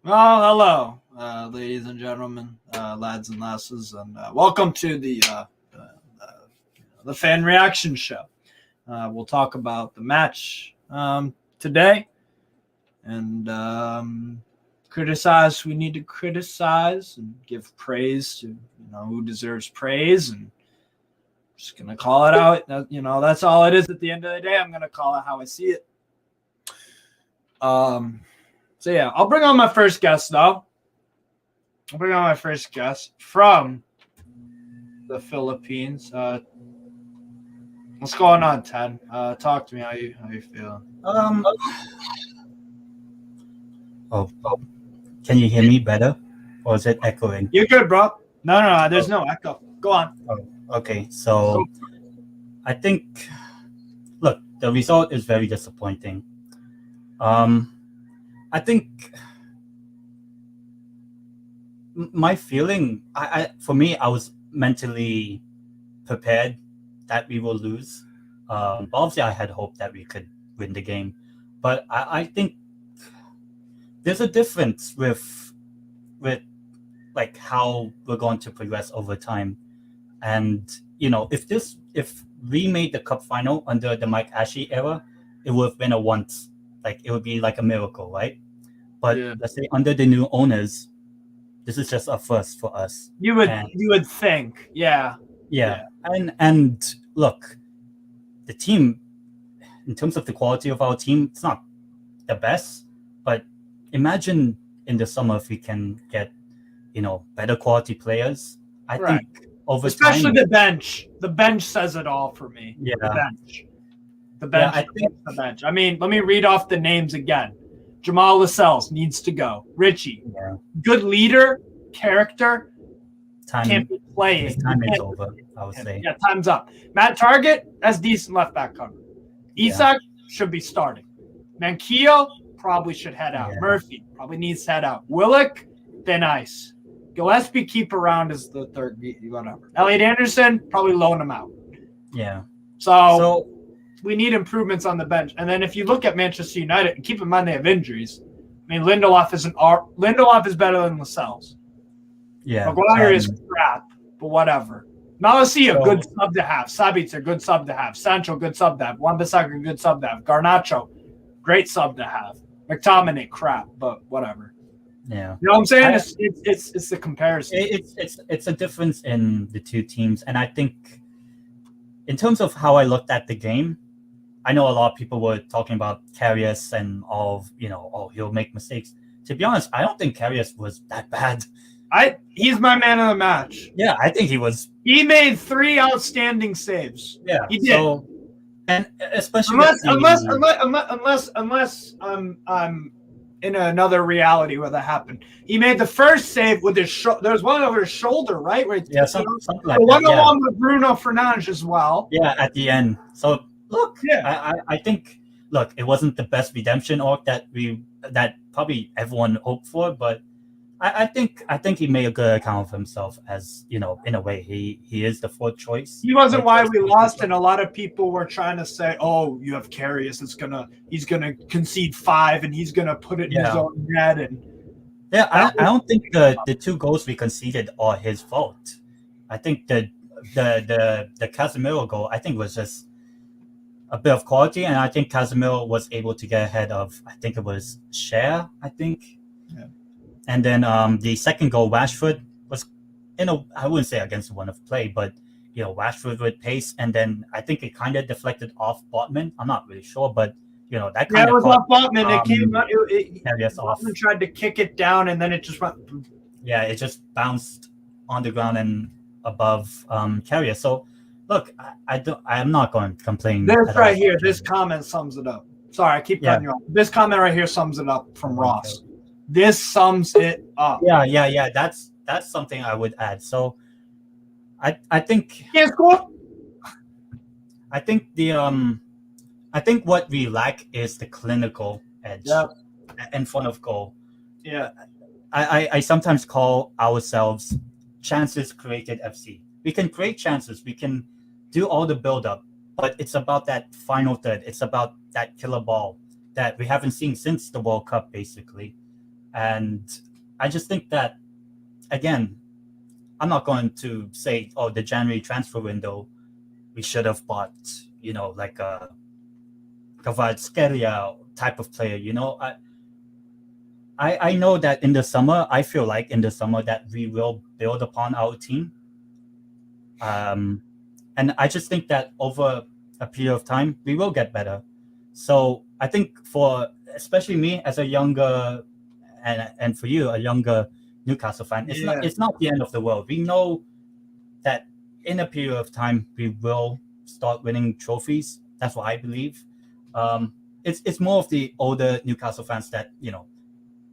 Well, hello, ladies and gentlemen, lads and lasses, and welcome to the fan reaction show. We'll talk about the match today and criticize. We need to criticize and give praise to who deserves praise, and just gonna call it out. That's all it is. At the end of the day, I'm gonna call it how I see it. So yeah, I'll bring on my first guest though. I'll bring on my first guest from the Philippines. What's going on, Ted? Talk to me. How you feeling? Oh, can you hear me better, or is it echoing? You're good, bro. No. There's no echo. Go on. Okay, so I think, look, the result is very disappointing. I think my feeling, for me, I was mentally prepared that we will lose. Obviously, I had hoped that we could win the game, but I think there's a difference with like how we're going to progress over time. And if we made the cup final under the Mike Ashley era, it would have been a once. Like it would be like a miracle, right? But let's say under the new owners, this is just a first for us. You would think, yeah. And look, the team, in terms of the quality of our team, it's not the best. But imagine in the summer if we can get, better quality players. I think over especially time, the bench. The bench says it all for me. Yeah. The bench. I think the bench. I mean, let me read off the names again. Jamal Lascelles needs to go. Richie, good leader, character, can't be playing. His time is over, I would say. Yeah, time's up. Matt Target, that's decent left back cover. Isak should be starting. Manquillo probably should head out. Murphy probably needs to head out. Willock, thin ice. Gillespie keep around as the third, whatever. Elliot Anderson, probably loan him out. Yeah. So we need improvements on the bench. And then if you look at Manchester United, and keep in mind they have injuries. I mean, Lindelof is better than Lascelles. Yeah. Maguire is crap, but whatever. Malacia, good sub to have. Sabitzer, good sub to have. Sancho, good sub to have. Wan-Bissaka, good sub to have. Garnacho, great sub to have. McTominay, crap, but whatever. Yeah. You know what I'm saying? It's the comparison. It's a difference in the two teams. And I think in terms of how I looked at the game, I know a lot of people were talking about Karius and all of, he'll make mistakes. To be honest, I don't think Karius was that bad. He's my man of the match. Yeah, I think he was. He made 3 outstanding saves. Yeah, he did. So, and especially unless I'm in another reality where that happened. He made the first save with his shoulder. There was one over his shoulder, right? Something like that. One along with Bruno Fernandes as well. Yeah, at the end. So look, I think it wasn't the best redemption arc that probably everyone hoped for, but I think he made a good account of himself as, in a way, he is the fourth choice. He wasn't why we lost, and a lot of people were trying to say, "Oh, you have Karius. He's gonna concede 5, and he's gonna put it in his own net." And I don't think the 2 goals we conceded are his fault. I think the Casemiro goal, I think, was just a bit of quality, and I think Casemiro was able to get ahead of, I think it was Cher, I think. Yeah. And then the second goal, Rashford, was, I wouldn't say against the one of play, but, Rashford with pace. And then I think it kind of deflected off Botman. I'm not really sure, but, that kind of. Yeah, it was off Botman. It came out. Botman tried to kick it down, and then it just went. Yeah, it just bounced on the ground and above Karius. So, look, I'm not going to complain. This right here, this comment sums it up. Sorry, I keep cutting you off. This comment right here sums it up from Ross. This sums it up. Yeah. That's something I would add. So, I think. Yeah, score. I think what we lack is the clinical edge in front of goal. Yeah. I sometimes call ourselves chances created FC. We can create chances. We can do all the build-up, but it's about that final third. It's about that killer ball that we haven't seen since the World Cup, basically. And I just think that, again, I'm not going to say, oh, the January transfer window, we should have bought, like a Kvaratskhelia type of player. I know that in the summer, I feel like in the summer that we will build upon our team. And I just think that over a period of time, we will get better. So I think especially me as a younger, and for you, a younger Newcastle fan, it's not the end of the world. We know that in a period of time, we will start winning trophies. That's what I believe. It's more of the older Newcastle fans that,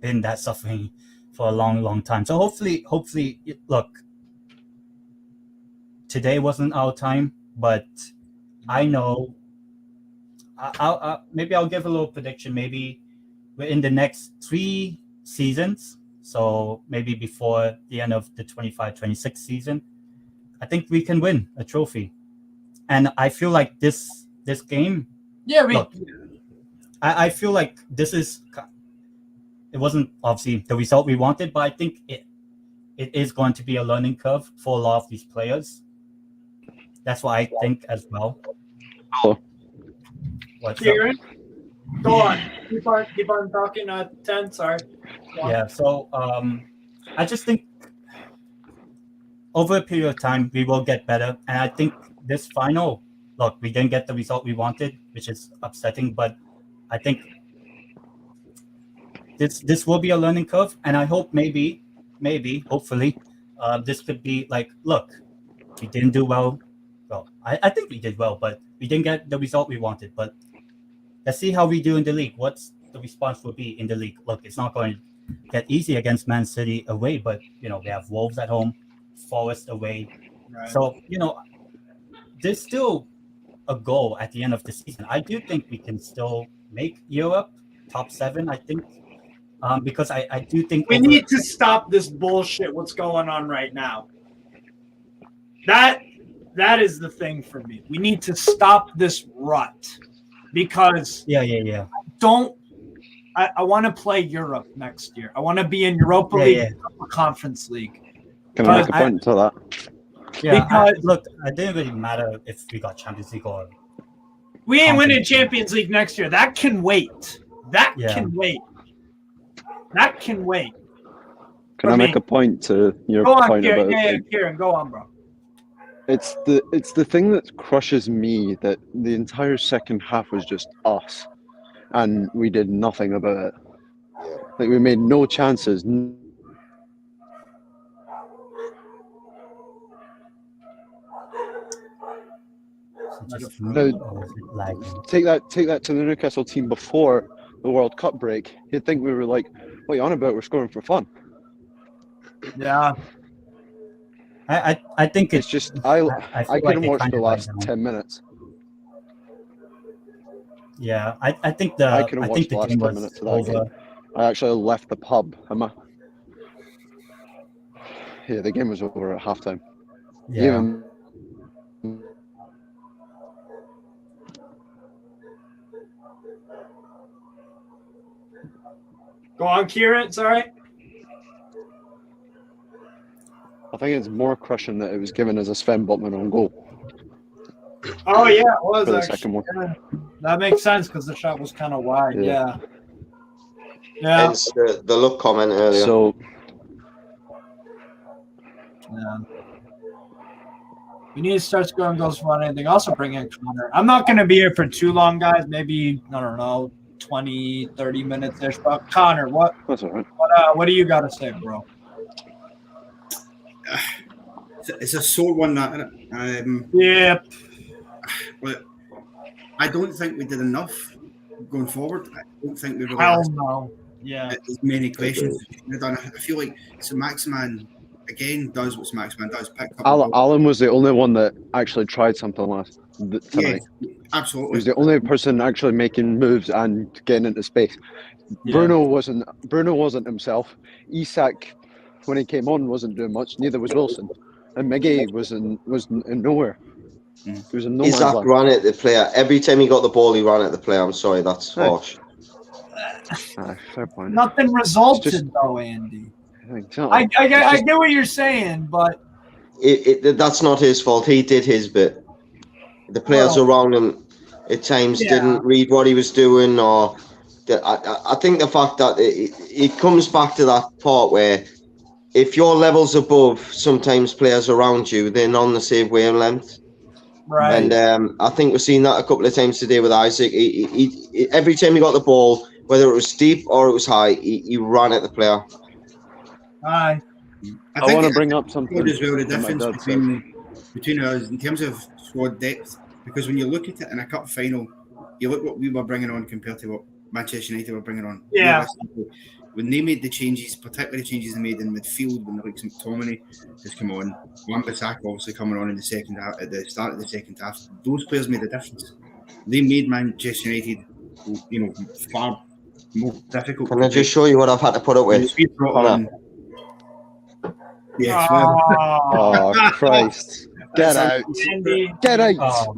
been that suffering for a long, long time. So hopefully, look, today wasn't our time, but I know maybe I'll give a little prediction. Maybe we're in the next 3 seasons. So maybe before the end of the 25-26 season, I think we can win a trophy. And I feel like this game. Yeah, I feel like it wasn't obviously the result we wanted, but I think it is going to be a learning curve for a lot of these players. That's what I think as well. What's Kieran? Go on. Keep on talking. 10, sorry. Yeah, so I just think over a period of time, we will get better. And I think this final, look, we didn't get the result we wanted, which is upsetting, but I think this will be a learning curve. And I hope maybe, hopefully, this could be like, look, we didn't do well. Well, I think we did well, but we didn't get the result we wanted. But let's see how we do in the league. What's the response will be in the league? Look, it's not going to get easy against Man City away, but, we have Wolves at home, Forest away. Right. So, there's still a goal at the end of the season. I do think we can still make Europe top 7, I think. Because I do think we need to stop this bullshit. What's going on right now? That is the thing for me. We need to stop this rut because I want to play Europe next year. I want to be in Europa League, Conference League. Can I make a point to that? Yeah, because it didn't really matter if we got Champions League or we ain't winning Champions League next year. That can wait. Can wait. That can wait. Can I make a point to your point Kieran. about Kieran, go on, bro. It's the thing that crushes me that the entire second half was just us, and we did nothing about it. Like we made no chances. Take that to the Newcastle team before the World Cup break. You'd think we were like, what are you on about? We're scoring for fun. Yeah. I think it's just I couldn't watch the last 10 minutes. Yeah, I think the game was over. I actually left the pub. Yeah, the game was over at halftime. Yeah. Go on, Kieran. Sorry. I think it's more crushing that it was given as a Sven Botman on goal. Oh yeah, it was for the actually. Second one. Yeah. That makes sense because the shot was kind of wide. Yeah. Hence the look comment earlier. So. Yeah. We need to start scoring goals for anything. Also bring in Connor. I'm not going to be here for too long, guys. Maybe, I don't know, 20, 30 minutes-ish. But Connor, That's all right. What do you got to say, bro? It's a sore one, that, isn't it? Yep. But I don't think we did enough going forward. I don't think we really asked as many questions as we done. I feel like Maximan again does what Maximan does. Alan was the only one that actually tried something last tonight. Yeah, absolutely. He was the only person actually making moves and getting into space. Yeah. Bruno wasn't himself. Isak, when he came on, wasn't doing much. Neither was Wilson. And Miggy was in nowhere. He was in nowhere. Isak ran at the player. Every time he got the ball, he ran at the player. I'm sorry, that's harsh. Fair point. Nothing resulted It's just- though, Andy. Exactly. I get what you're saying, but That's not his fault. He did his bit. The players around him at times didn't read what he was doing, or I think the fact that it comes back to that part where if your level's above sometimes players around you, they're not on the same wavelength. right. And I think we've seen that a couple of times today with Isaac. He every time he got the ball, whether it was deep or it was high, he ran at the player. Aye. I want to bring up something as well, the that my difference dad said. between us in terms of squad depth, because when you look at it in a cup final, you look what we were bringing on compared to what Manchester United were bringing on. Yeah. When they made the changes, particularly changes they made in midfield, when the likes of McTominay has come on, Wan-Bissaka obviously coming on in the second half, at the start of the second half, those players made a difference. They made Manchester United, far more difficult. Can I just show you what I've had to put up with? Yes. Oh, Christ. Get out. Andy. Get out.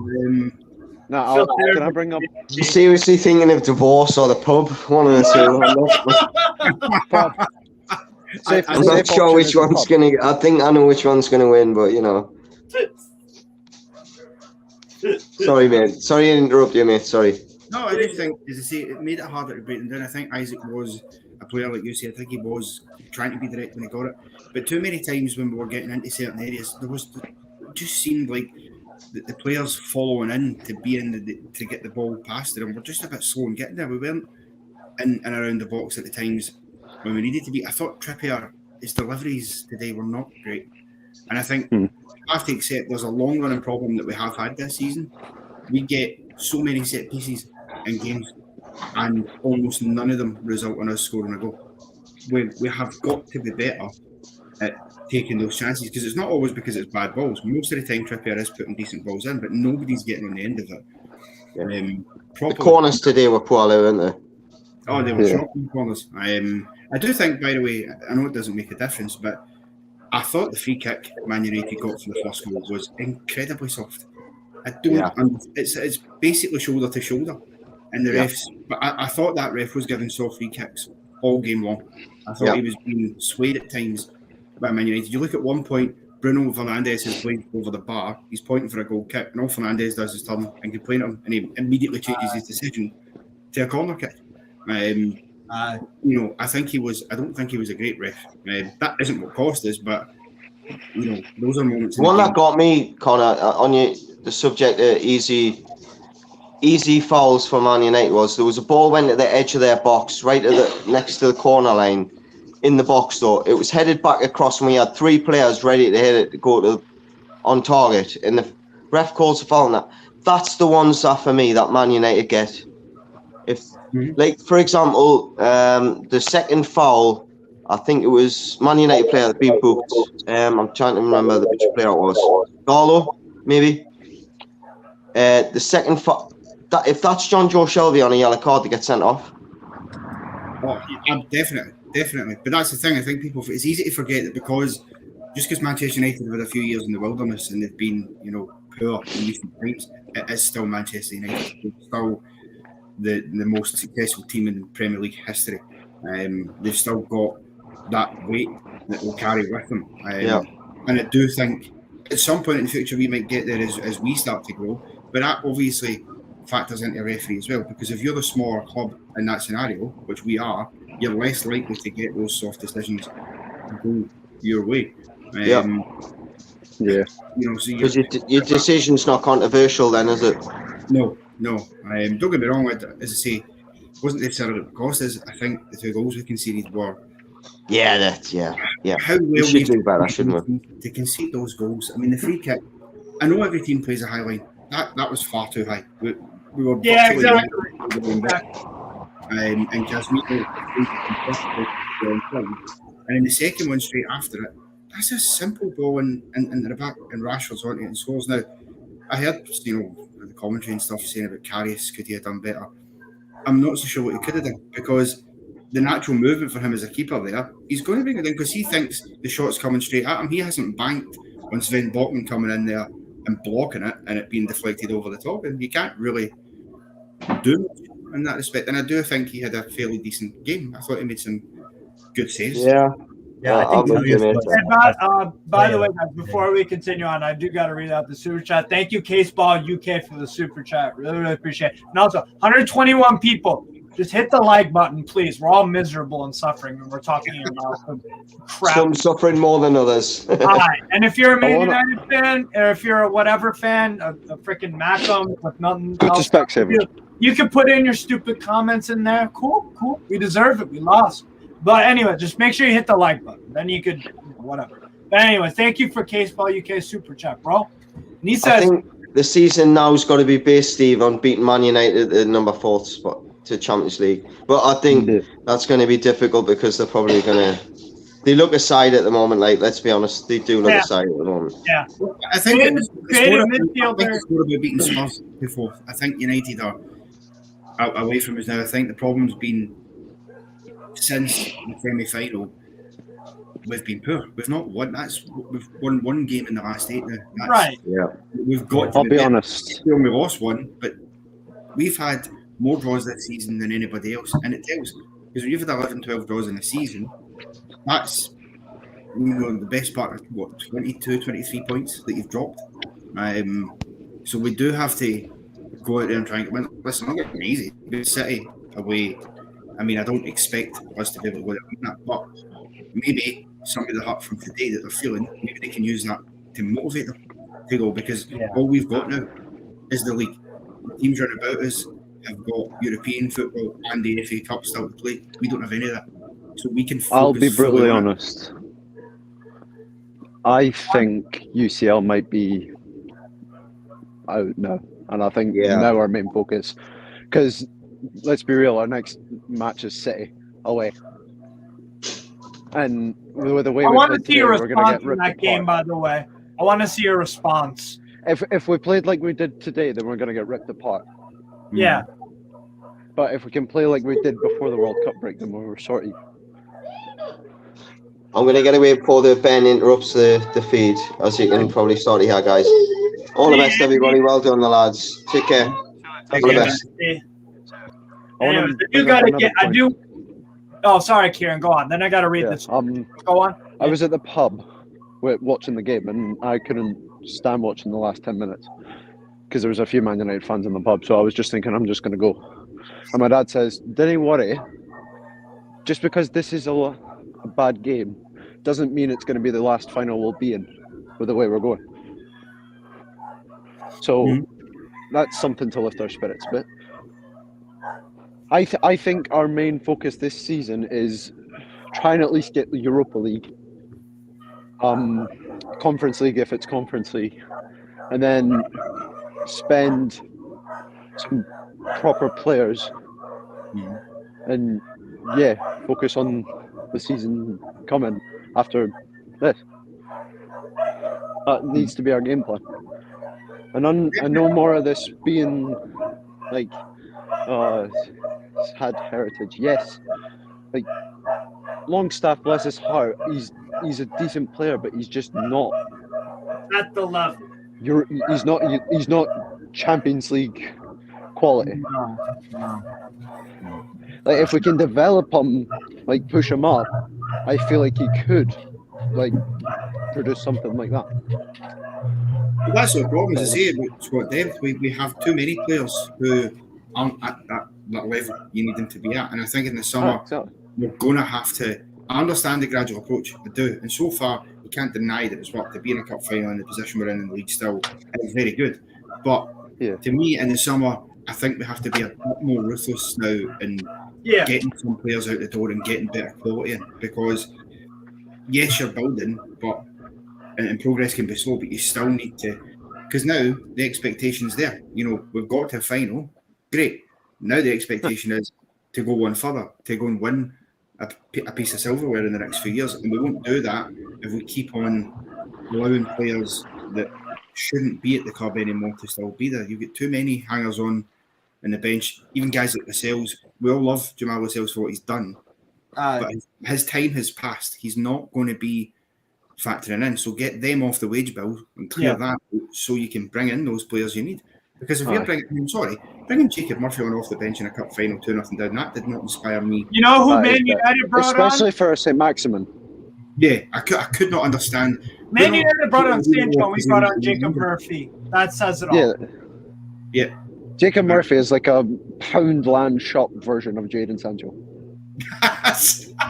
Now, can I bring up... You seriously thinking of divorce or the pub? One of the two. I'm not sure which one's going to... I think I know which one's going to win, but, Sorry, mate. Sorry to interrupt you, mate. Sorry. No, I just think, as I say, it made it harder to break them down. I think Isaac was a player, like you said. I think he was trying to be direct when he got it. But too many times when we were getting into certain areas, it just seemed like the players following in to be in to get the ball past them were just a bit slow in getting there. We weren't in and around the box at the times when we needed to be. I thought Trippier, his deliveries today were not great. And I think I have to accept there's a long running problem that we have had this season. We get so many set pieces in games and almost none of them result in us scoring a goal. We have got to be better at taking those chances, because it's not always because it's bad balls. Most of the time Trippier is putting decent balls in, but nobody's getting on the end of it. The corners today were poorly, weren't they? Oh, they were shocking corners. I do think, by the way, I know it doesn't make a difference, but I thought the free kick Man United got for the first goal was incredibly soft. I don't. It's basically shoulder to shoulder, and the refs. But I thought that ref was giving soft free kicks all game long. I thought he was being swayed at times by Man United. You look at one point, Bruno Fernandes is playing over the bar. He's pointing for a goal kick, and all Fernandes does is turn and complain at him, and he immediately changes his decision to a corner kick. I think he was. I don't think he was a great ref. That isn't what cost us, but those are moments. One that got me, Connor, on the subject of easy fouls for Man United was there was a ball went at the edge of their box, right at next to the corner line, in the box though. It was headed back across, and we had three players ready to hit it to go on target, and the ref calls a foul on that. That's the ones that for me that Man United get. If like for example, the second foul, I think it was Man United player that being booked. I'm trying to remember which player it was. Garlo, maybe. The second foul, if that's John Joe Shelby on a yellow card, they get sent off. Oh, definitely. But that's the thing. I think it's easy to forget that because Manchester United have had a few years in the wilderness and they've been, poor in recent times, it is still Manchester United. It's still the most successful team in Premier League history. They've still got that weight that will carry with them. And I do think at some point in the future we might get there as we start to grow. But that obviously factors into referee as well, because if you're the smaller club in that scenario, which we are, you're less likely to get those soft decisions go your way. Because your decision's not controversial then, is it? No. Don't get me wrong, as I say, it wasn't necessarily what cost us. I think the two goals we conceded were how well we should do better, shouldn't we? To concede those goals. I mean, the free kick, I know every team plays a high line. That was far too high. We were exactly. And Casemiro, and in the second one straight after it, that's a simple ball in the back, and Rashford's on it and scores. Now, I heard the commentary and stuff saying about Karius, could he have done better? I'm not so sure what he could have done, because the natural movement for him as a keeper there, he's going to bring it in because he thinks the shot's coming straight at him. He hasn't banked on Sven Botman coming in there and blocking it and it being deflected over the top, and you can't really do much. in that respect. And I do think he had a fairly decent game. I thought he made some good saves. Yeah, I think I'm with you, mate. By the way, guys, before we continue on, I do got to read out the super chat. Thank you, Caseball UK, for the super chat. Really appreciate it. And also, 121 people. Just hit the like button, please. We're all miserable and suffering when we're talking about crap. Some suffering more than others. All right. And if you're a Man United fan, or if you're a whatever fan, a freaking Macam with nothing else, you can put in your stupid comments in there. Cool. We deserve it. We lost. But anyway, just make sure you hit the like button. Then you could, whatever. But anyway, thank you for Caseball UK super chat, bro. And he says, I think the season now has got to be based, Steve, on beating Man United at the number 4th spot to Champions League. But I think that's going to be difficult because they're probably going to. They look aside at the moment. Like, let's be honest, they do look aside at the moment. Yeah, I think it's about beating Spurs before. I think United are away from us now. I think the problem's been since the semi-final. We've been poor. We've not won. We've won one game in the last 8 now. Right. Yeah. We've got. I'll be honest. We only lost one, but we've had more draws this season than anybody else, and it tells because when you've had 11, 12 draws in a season, that's the best part of 22, 23 points that you've dropped. So we do have to go out there and try and win. Listen, I'm getting easy. City away. I mean, I don't expect us to be able to go there and win that, but maybe some of the hurt from today that they're feeling, maybe they can use that to motivate them to go, because all we've got now is the league. The teams round about us have got European football and the FA Cup still to play. We don't have any of that. So we can focus. I'll be brutally honest. I think UCL might be out now. And I think now our main focus, because let's be real, our next match is City away. And with the way I we want to played see today, a we're going to response get in ripped that game, apart. by the way. I want to see a response. If we played like we did today, then we're going to get ripped apart. Yeah. But if we can play like we did before the World Cup break, then we were sorted. I'm going to get away before the Ben interrupts the feed, as you can probably start to hear, guys. All the best, everybody. Well done, the lads. Take care. All the best. Anyways, I do. Oh, sorry, Kieran. Go on. Then I got to read this. Go on. I was at the pub watching the game, and I couldn't stand watching the last 10 minutes because there was a few Man United fans in the pub. So I was just thinking, I'm just going to go. And my dad says, "Don't worry. Just because this is a bad game doesn't mean it's going to be the last final we'll be in with the way we're going." So that's something to lift our spirits a bit. I think our main focus this season is trying to at least get the Europa League, Conference League if it's Conference League, and then spend some proper players and focus on the season coming after this. That needs to be our game plan. And no more of this being like had heritage. Yes, like Longstaff, bless his heart, he's a decent player, but he's just not at the level. He's not Champions League quality. No. Like if we can develop him, like push him up, I feel like he could like produce something like that. Well, that's the problem, as I say, about squad depth. We have too many players who aren't at that level you need them to be at. And I think in the summer, we're going to have to. I understand the gradual approach, I do. And so far, we can't deny that it's worked. To be in a cup final in the position we're in the league still is very good. But to me, in the summer, I think we have to be a bit more ruthless now and getting some players out the door and getting better quality in. Because, yes, you're building, but and progress can be slow, but you still need to. Because now the expectation's there. You know, we've got to a final. Great. Now the expectation is to go one further, to go and win a piece of silverware in the next few years. And we won't do that if we keep on allowing players that shouldn't be at the club anymore to still be there. You get too many hangers on in the bench, even guys like Lascelles. We all love Jamal Lascelles for what he's done. But his time has passed. He's not going to be factoring in. So get them off the wage bill and clear that so you can bring in those players you need. Because if we're bringing Jacob Murphy on off the bench in a cup final 2-0 down, that did not inspire me. You know who That is Man United brought especially on? for St. Maximin. Yeah, I could not understand. Man United brought on Sancho, and we brought on Jacob Murphy. That says it all. Yeah. Jacob Murphy is like a Poundland shop version of Jadon Sancho.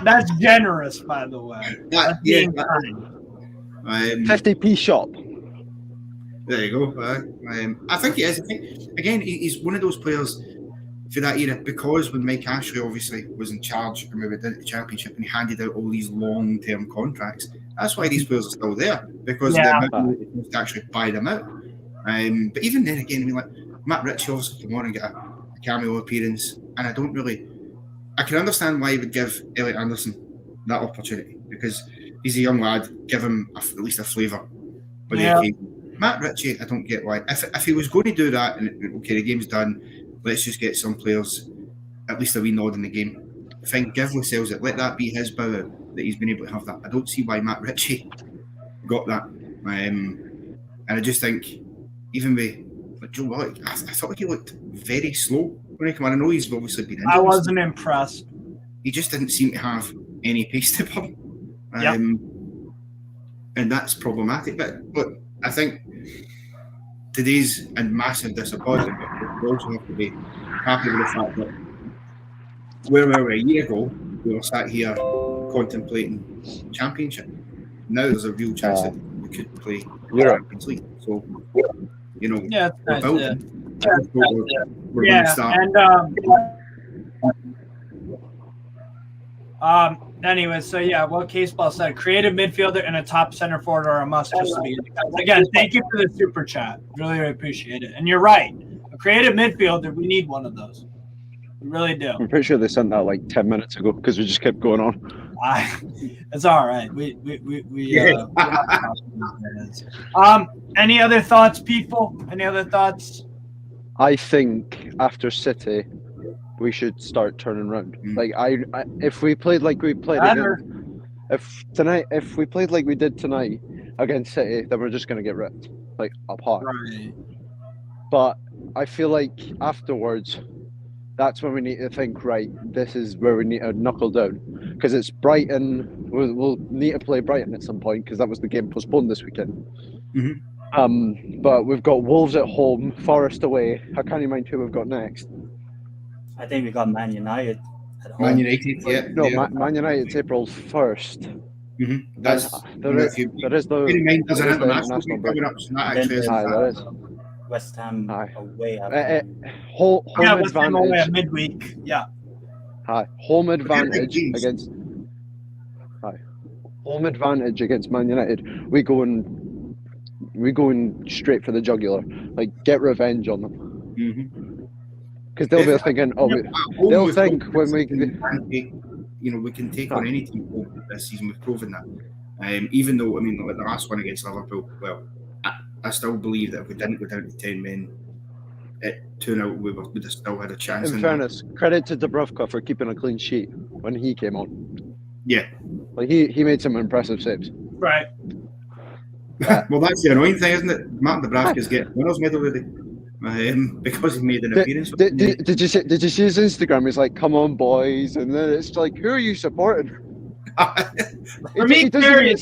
That's generous, by the way. That's being kind. 50p shop. There you go. I think he is. I think, again, he's one of those players for that era, because when Mike Ashley obviously was in charge and we went into the Championship and he handed out all these long-term contracts, that's why these players are still there, because the amount to actually buy them out. But even then, again, I mean, like Matt Ritchie obviously came on and get a cameo appearance, and I can understand why he would give Elliot Anderson that opportunity, because he's a young lad. Give him at least a flavour. But Matt Ritchie, I don't get why. If he was going to do that, and okay, the game's done, let's just get some players at least a wee nod in the game. Fine, give Lascelles it. Let that be his bow out, that he's been able to have that. I don't see why Matt Ritchie got that. And I just think, even with Joe Willock, I thought he looked very slow when he came on. I know he's obviously been injured. I wasn't impressed. He just didn't seem to have any pace to him. And that's problematic. But look, I think today's a massive disappointment, but we also have to be happy with the fact that where we were a year ago, we were sat here contemplating Championship. Now there's a real chance that we could play Champions League. So, you know, we're building. We're going to start. And anyway, so what Caseball said, creative midfielder and a top center forward are a must just to be in. Again, thank you for the super chat. Really, really appreciate it. And you're right. A creative midfielder, we need one of those. We really do. I'm pretty sure they sent that like 10 minutes ago because we just kept going on. It's all right. Any other thoughts, people? Any other thoughts? I think after City, we should start turning around. Like if we played like we played if we played like we did tonight against City, then we're just gonna get ripped like apart. Right. But I feel like afterwards, that's when we need to think. Right, this is where we need to knuckle down, because it's Brighton. We'll need to play Brighton at some point because that was the game postponed this weekend. But we've got Wolves at home, Forest away. I can't even mind who we've got next. I think we got Man United at home. Man United, Man United's April 1st. That's there is the international break. There is West Ham away. Home West Ham away advantage. at midweek. Yeah. Home advantage against. Home advantage against Man United. We going straight for the jugular. Like, get revenge on them. Because they'll be thinking, they'll think when we can take on any team this season. We've proven that. Even though, I mean, like the last one against Liverpool, well, I still believe that if we didn't go down to 10 men at 2-0, we would have still had a chance. In fairness, credit to Dubravka for keeping a clean sheet when he came on. Yeah. Like, he made some impressive saves. Right. Well, that's the annoying thing, isn't it? Martin Dubravka's getting winners medal today. Because he made an appearance. Did you see his Instagram? He's like, "Come on, boys," and then it's like, "Who are you supporting?" For me, he doesn't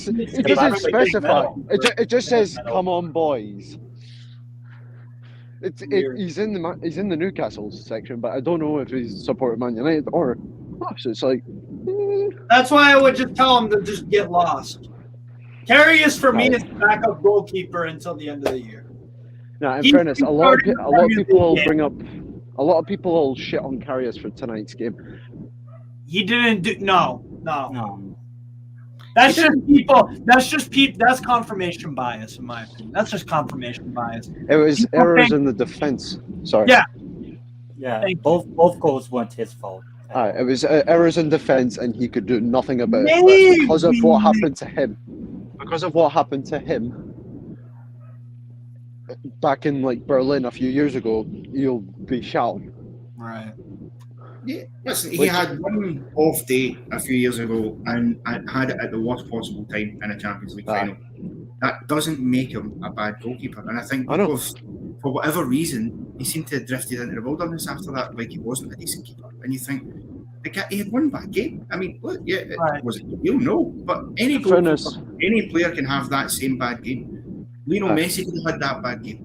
specify. It just says, "Come on, boys." He's in the Newcastle section, but I don't know if he's supporting Man United or. So it's like. That's why I would just tell him to just get lost. Karius for me is backup goalkeeper until the end of the year. Now, in fairness, a lot of people will shit on Karius for tonight's game. He didn't do no. That's just people. That's confirmation bias, in my opinion. That's just confirmation bias. It was errors in the defense. Sorry. Yeah. Both goals weren't his fault. It was errors in defense, and he could do nothing about it because of what happened to him. Back in like Berlin a few years ago, you'll be shouting. Right. Yeah. Listen, he had one off day a few years ago and had it at the worst possible time in a Champions League final. That doesn't make him a bad goalkeeper. And I think for whatever reason, he seemed to have drifted into the wilderness after that, like he wasn't a decent keeper. And you think, he had one bad game. I mean, look, yeah, was it a big deal? No. But any player can have that same bad game. Lionel Messi could have had that bad game.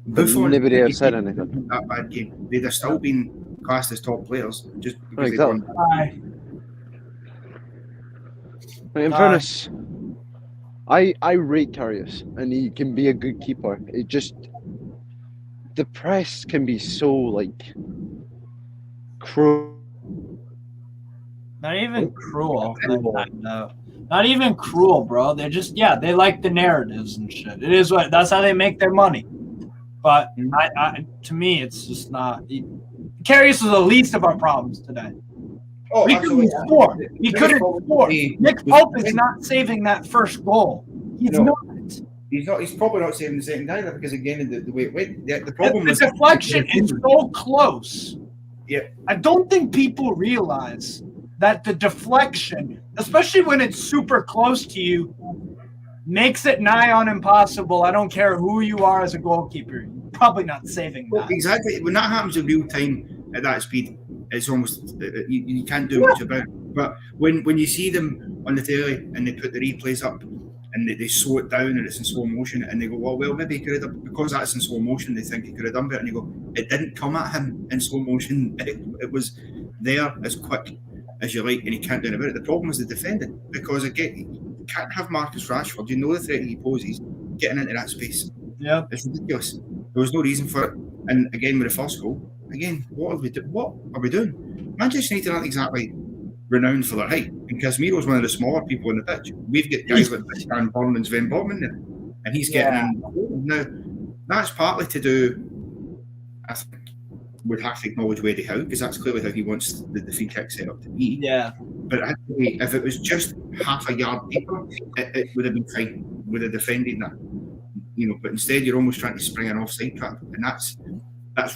Buffon, nobody has said anything. That bad game. They'd have still been classed as top players just because Exactly. they won. In fairness, I rate Karius, and he can be a good keeper. It just, the press can be so cruel. Not even cruel. No. Not even cruel, bro. They're just they like the narratives and shit. It is that's how they make their money. But to me, it's just not. Karius is the least of our problems today. Oh, he couldn't score. He couldn't score. Nick Pope is not saving that first goal. He's not. He's probably not saving the second either because again the way it went. The problem the was deflection is so close. Yeah, I don't think people realize that the deflection, especially when it's super close to you, makes it nigh on impossible. I don't care who you are as a goalkeeper. You're probably not saving that. Well, exactly. When that happens in real time at that speed, it's almost you can't do much about it. But when you see them on the telly and they put the replays up and they slow it down and it's in slow motion and they go, well, maybe he could have, because that's in slow motion, they think he could have done better. And you go, it didn't come at him in slow motion. It was there as quick as you like, and he can't do anything about it. The problem is the defending, because again, you can't have Marcus Rashford. You know the threat he poses getting into that space. Yeah, it's ridiculous. There was no reason for it. And again, with the first goal, what are we doing? Manchester United aren't exactly renowned for their height, and Casemiro's one of the smaller people in the pitch. We've got guys like Stan Burn and Sven Botman there, and he's getting in. Now, that's partly to do, I think, would have to acknowledge Eddie Howe, because that's clearly how he wants the free kick set up to be. Yeah. But if it was just half a yard deeper, it would have been fine. Would have defended that. But instead you're almost trying to spring an offside trap, and that's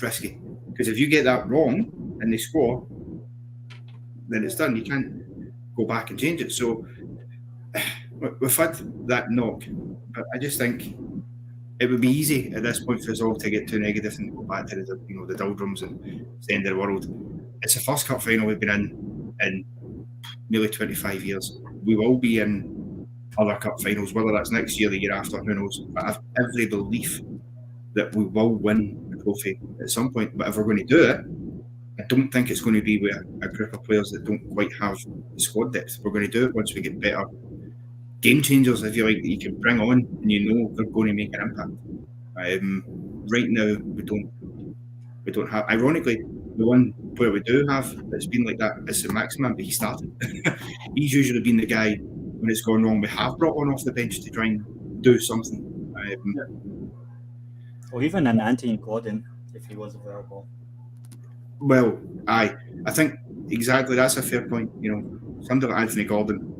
risky. Because if you get that wrong and they score, then it's done. You can't go back and change it. So we've had that knock, but I just think it would be easy at this point for us all to get too negative and go back to the doldrums and the end of the world. It's the first cup final we've been in nearly 25 years. We will be in other cup finals, whether that's next year, the year after, who knows. But I have every belief that we will win the trophy at some point. But if we're going to do it, I don't think it's going to be with a group of players that don't quite have the squad depth. We're going to do it once we get better game changers, if you like, that you can bring on and you know they're going to make an impact. Right now, we don't have. Ironically, the one player we do have that's been like that is Maximin, but he started. He's usually been the guy when it's gone wrong. We have brought one off the bench to try and do something. Or even an Anthony Gordon, if he was available. Well, I think exactly that's a fair point. Somebody like Anthony Gordon,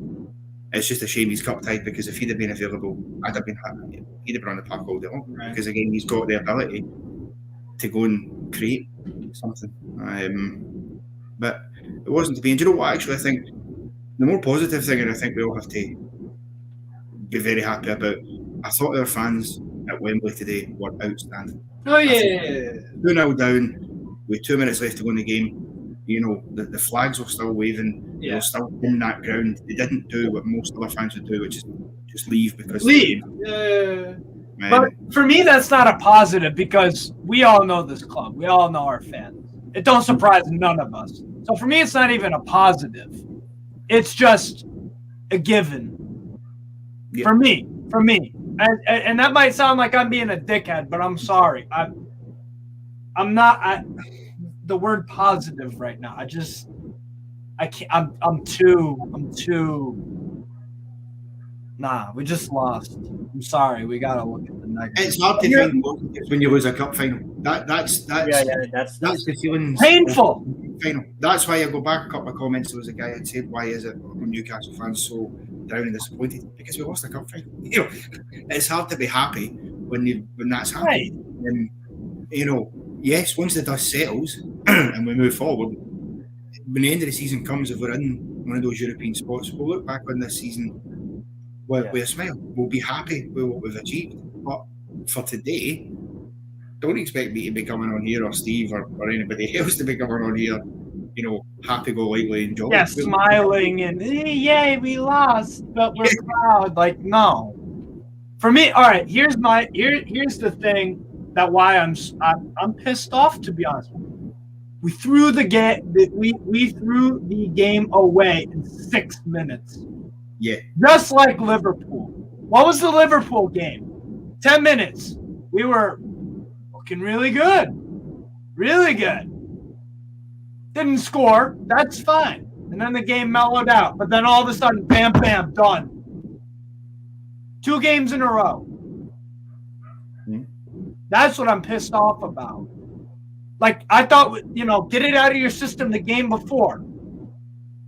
it's just a shame he's cup tied, because if he'd have been available, I'd have been happy. He'd have been on the park all day long. Right. Because again, he's got the ability to go and create something. But it wasn't to be. And do you know what? Actually, I think the more positive thing, and I think we all have to be very happy about, I thought our fans at Wembley today were outstanding. Oh yeah. 2-0 down with 2 minutes left to go in the game. The flags were still waving. They were still in that ground. They didn't do what most other fans would do, which is just leave because leave. But for me, that's not a positive, because we all know this club. We all know our fans. It don't surprise none of us. So for me, it's not even a positive. It's just a given. Yeah. For me. And that might sound like I'm being a dickhead, but I'm sorry. I'm not the word positive right now. I can't. I'm too. Nah, we just lost. I'm sorry. We gotta look at the negative. It's hard to find positives when you lose a cup final. That's the feeling. Painful. Final. That's why I go back a couple of comments. There was a guy had said, "Why is it Newcastle fans so down and disappointed?" Because we lost a cup final. It's hard to be happy when that's happening. Right. Yes, once the dust settles and we move forward, when the end of the season comes, if we're in one of those European spots, we'll look back on this season with a smile. We'll be happy with what we've achieved. But for today, don't expect me to be coming on here, or Steve, or anybody else to be coming on here, happy-go-lucky and jolly. Yeah, smiling and yay, we lost, but we're proud. Like, no. For me, all right. Here's the thing that why I'm pissed off. To be honest, we threw the game. We threw the game away in 6 minutes. Yeah, just like Liverpool. What was the Liverpool game? 10 minutes. We were looking really good. Really good. Didn't score. That's fine. And then the game mellowed out. But then all of a sudden, bam, bam, done. 2 games in a row. That's what I'm pissed off about. Like, I thought, get it out of your system the game before.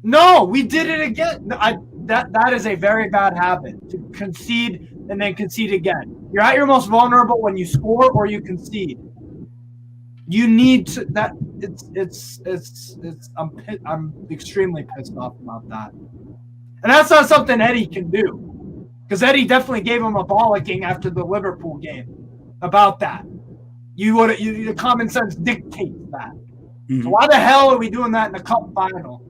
No, we did it again. That is a very bad habit, to concede and then concede again. You're at your most vulnerable when you score or you concede. You need to I'm extremely pissed off about that. And that's not something Eddie can do. Because Eddie definitely gave him a bollocking after the Liverpool game about that. The common sense dictates that. Mm-hmm. So why the hell are we doing that in the cup final?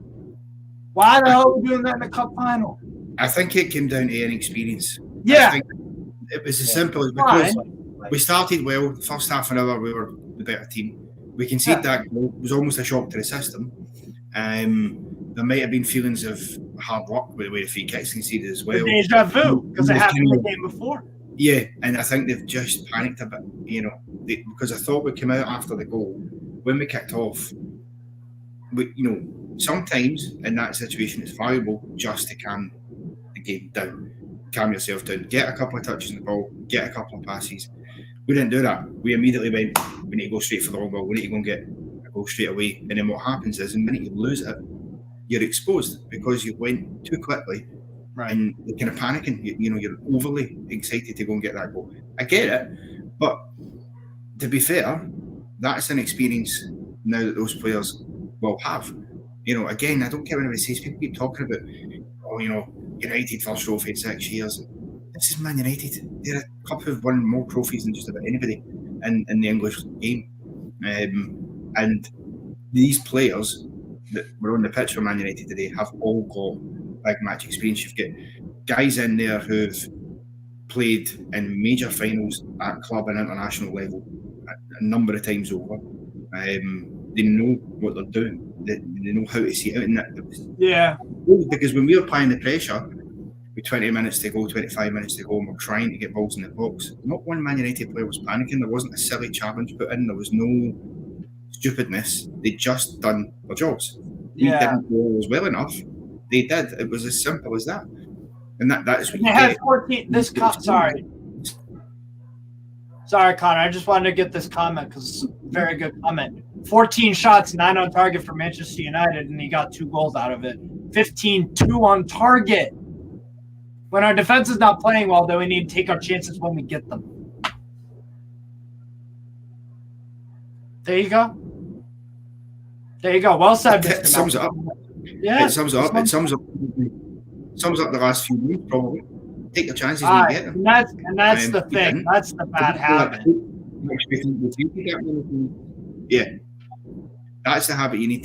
Why the hell are we doing that in the cup final? I think it came down to inexperience. Yeah. I think it was as simple as because we started well. The first half an hour, we were the better team. We conceded that goal. It was almost a shock to the system. There might have been feelings of hard work with the way the free kicks conceded as well. Deja vu, because it happened the game before. Yeah, and I think they've just panicked a bit, because I thought we'd come out after the goal. When we kicked off, sometimes in that situation it's valuable just to calm the game down, calm yourself down, get a couple of touches on the ball, get a couple of passes. We didn't do that. We immediately went, we need to go straight for the long ball, we need to go and get a goal straight away. And then what happens is, the minute you lose it, you're exposed because you went too quickly. Right. And you're kind of panicking. You're overly excited to go and get that goal. I get it, but to be fair, that's an experience now that those players will have. Again, I don't care when anybody says, people keep talking about, United first trophy in 6 years. This is Man United. They're a club who've won more trophies than just about anybody in the English game. And these players that were on the pitch for Man United today have all got big match experience. You've got guys in there who've played in major finals at club and international level a number of times over. They know what they're doing. They know how to see it out. Yeah. Because when we were applying the pressure with 20 minutes to go, 25 minutes to go, and we're trying to get balls in the box, not one Man United player was panicking. There wasn't a silly challenge put in. There was no stupidness. They'd just done their jobs. We didn't go as well enough. They did. It was as simple as that. And that is what you had 14. Sorry, Connor. I just wanted to get this comment because it's a very good comment. 14 shots, 9 on target for Manchester United, and he got 2 goals out of it. 15-2 on target. When our defense is not playing well, then we need to take our chances when we get them. There you go. Well said. It sums it up. Yeah, it sums up. It sums up the last few weeks, probably. Take your chances when you get them. And that's the thing. That's the bad habit. Yeah, that's the habit you need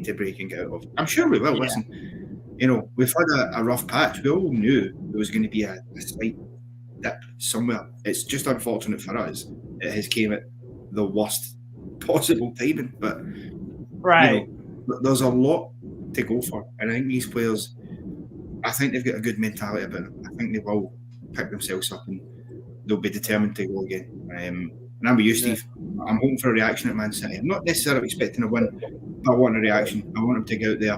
to break and get out of. I'm sure we will. Yeah. Listen, we've had a rough patch. We all knew there was going to be a slight dip somewhere. It's just unfortunate for us. It has came at the worst possible timing, but right. There's a lot to go for, and I think these players, I think they've got a good mentality about it. I think they will pick themselves up and they'll be determined to go again. And I'm with you, Steve. I'm hoping for a reaction at Man City. I'm not necessarily expecting a win, but I want a reaction. I want them to go out there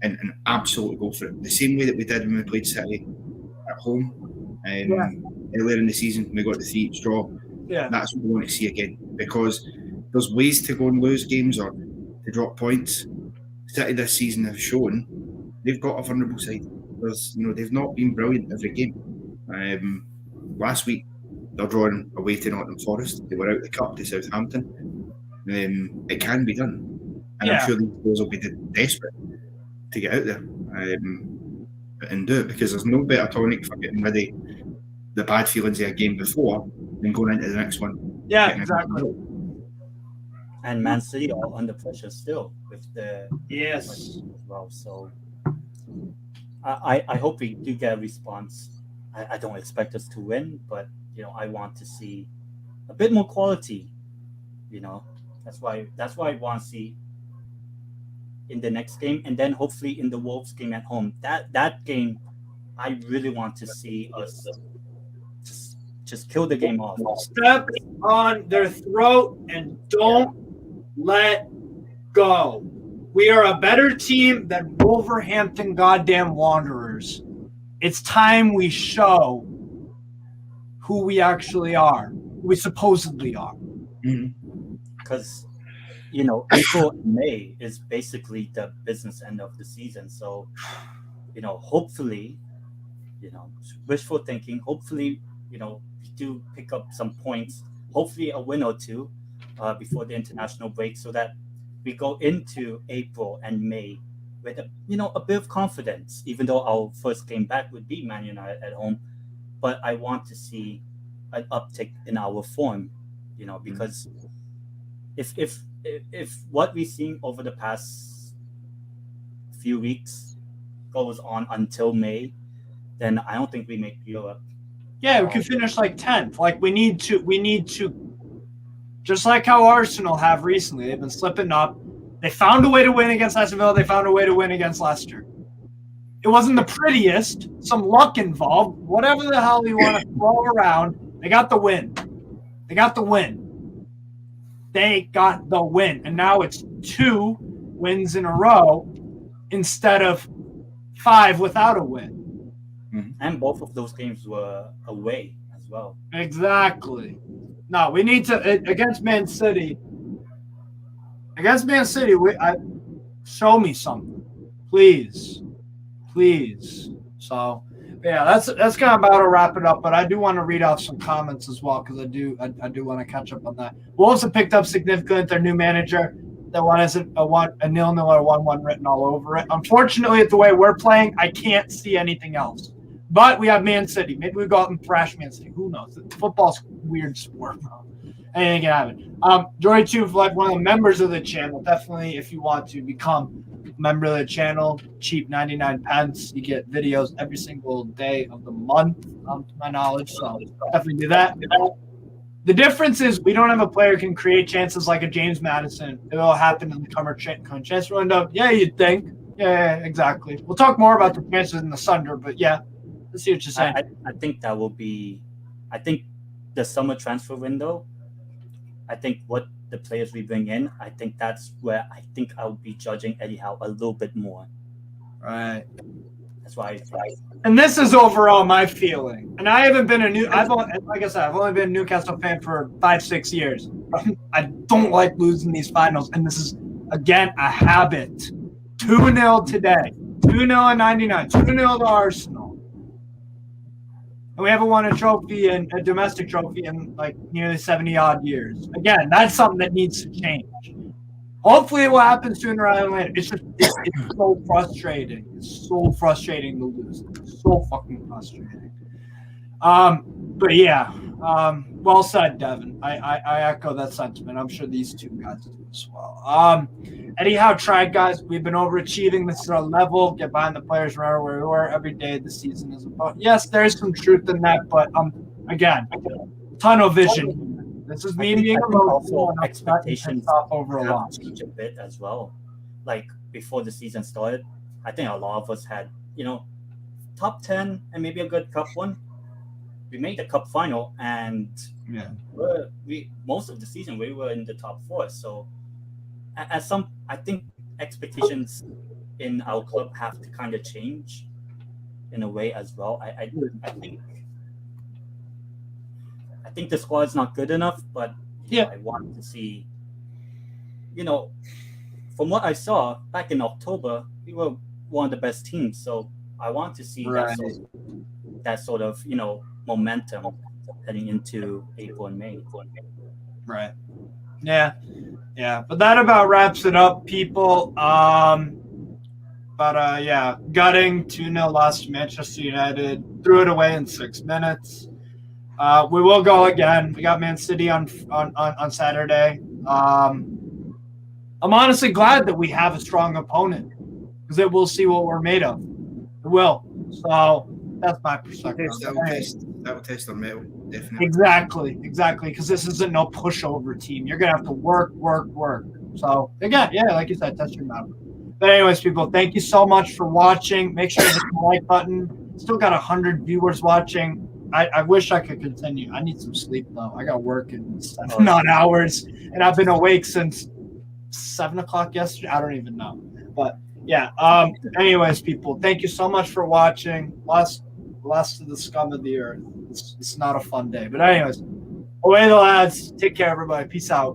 and absolutely go for it. The same way that we did when we played City at home earlier in the season. We got the 3-3 draw. Yeah. That's what we want to see again, because there's ways to go and lose games or to drop points. City this season have shown they've got a vulnerable side. They've not been brilliant every game. Last week they're drawing away to Nottingham Forest. They were out the cup to Southampton. It can be done, and I'm sure these players will be desperate to get out there and do it, because there's no better tonic for getting rid of the bad feelings of a game before than going into the next one Yeah, exactly. And Man City are under pressure still with the Yes. as well. So I hope we do get a response. I don't expect us to win, but I want to see a bit more quality. That's why I want to see in the next game, and then hopefully in the Wolves game at home. That game, I really want to see us just kill the game off. Step on their throat and don't let go. We are a better team than Wolverhampton goddamn Wanderers. It's time we show who we actually are, who we supposedly are. Because April and May is basically the business end of the season. So hopefully, wishful thinking. Hopefully, we do pick up some points. Hopefully, a win or two before the international break, so that we go into April and May with a bit of confidence. Even though our first game back would be Man United at home, but I want to see an uptick in our form. Because if what we've seen over the past few weeks goes on until May, then I don't think we make Europe. Yeah, we could finish like 10th. Like we need to, just like how Arsenal have recently. They've been slipping up. They found a way to win against Aston Villa. They found a way to win against Leicester. It wasn't the prettiest, some luck involved, whatever the hell you want to throw around. They got the win. They got the win. And now it's 2 wins in a row instead of 5 without a win. And both of those games were away as well. Exactly. No, we need to against Man City. Show me something, please. So, yeah, that's kind of about to wrap it up. But I do want to read off some comments as well because I do want to catch up on that. Wolves have picked up significantly their new manager. That one isn't a 0-0 or 1-1 written all over it. Unfortunately, at the way we're playing, I can't see anything else. But we have Man City. Maybe we go out and thrash Man City. Who knows? Football's a weird sport, bro. Anything can happen. Joy to like one of the members of the channel. Definitely, if you want to become a member of the channel, cheap 99 pence. You get videos every single day of the month, to my knowledge. So definitely do that. The difference is we don't have a player who can create chances like a James Madison. It will happen in the current transfer window. Yeah, you'd think. Yeah, exactly. We'll talk more about the chances in the Sunder, but yeah. Let's see what you're saying. I think that will be. I think the summer transfer window. I think what the players we bring in. I think that's where I think I'll be judging Eddie Howe a little bit more. Right. That's why. And this is overall my feeling. And I haven't been I've only been a Newcastle fan for 5-6 years. I don't like losing these finals, and this is again a habit. 2-0 today. 2-0 in 99. 2-0 to Arsenal. And we haven't won a domestic trophy in like nearly 70 odd years. Again, that's something that needs to change. Hopefully it will happen sooner rather than later. It's so frustrating. It's so frustrating to lose. It's so fucking frustrating. But yeah, well said, Devin. I echo that sentiment. I'm sure these two guys do as well. Eddie Howe tried, guys. We've been overachieving. This is our level. Get behind the players. Remember where we were every day this season is about. Yes, there's some truth in that, but again, tunnel vision. This is me being also expectations over a lot change a bit as well. Like before the season started, I think a lot of us had top 10 and maybe a good cup one. We made the cup final, and most of the season we were in the top 4. So, I think expectations in our club have to kind of change in a way as well. I think the squad is not good enough, but I want to see. From what I saw back in October, we were one of the best teams. So I want to see that sort of momentum heading into April and May. Right. Yeah. But that about wraps it up, people. Gutting 2-0 loss to Manchester United. Threw it away in 6 minutes. We will go again. We got Man City on Saturday. I'm honestly glad that we have a strong opponent because it will see what we're made of. It will. So that's my perspective. That will test our metal, definitely. Exactly. Because this isn't no pushover team. You're gonna have to work. So again, yeah, like you said, test your metal. But anyways, people, thank you so much for watching. Make sure to hit the like button. Still got 100 viewers watching. I wish I could continue. I need some sleep though. I got work in 7 hours, and I've been awake since 7 o'clock yesterday. I don't even know, but yeah. Anyways, people, thank you so much for watching. Lost to the scum of the earth. It's not a fun day, but anyways, away the lads. Take care, everybody. Peace out.